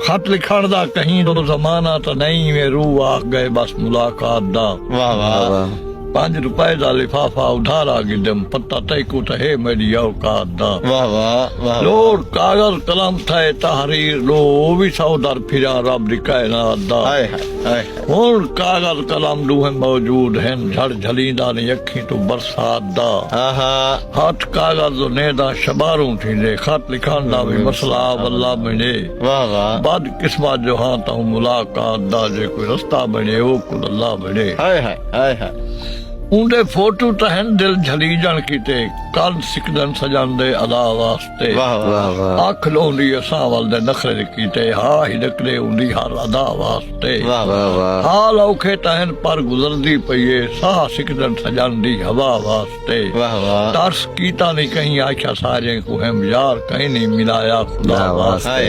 खत लिखण दा कहीं तो जमाना तो नहीं में रूह आ गए बस मुलाकात दा। वाह वाह। 5 रुपए दा लिफाफा उधारा गिदम पता तैकू त है मेरी औकात दा। वाह वाह वाह। लोर कागज कलम थे तहरीर लो भी सौदर फिरा रब दी कायनात दा। हाय हाय हाय। हुण कागज कलम दूहे मौजूद हैं झड़ झलींदा ने अखी तो बरसात दा। आहा। हथ कागज नेदा शबारूं थींदे खत लिखण दा भी मसला वल्ला बने। वाह वाह। बद किस्मत जो हां तो मुलाकात दा जे कोई रस्ता बने ओ कुल अल्लाह बने। हाय हाय हाय हाय। उंदे फोटू तहन दिल झलीजण कीते कल सिकदन सजांदे अदा वास्ते। वाह वाह वाह। अख लोंदी असां वल दे नखरे कीते हा हिडकले उंदी हर अदा वास्ते। वाह वाह वाह। हाल औखे तहन पर गुजरदी पईए साह सिकदन सजांदी हवा वास्ते। वाह वाह। तरस कीता नहीं कहीं आख्या सारे को हम यार कहीं नहीं मिलाया खुदा वास्ते।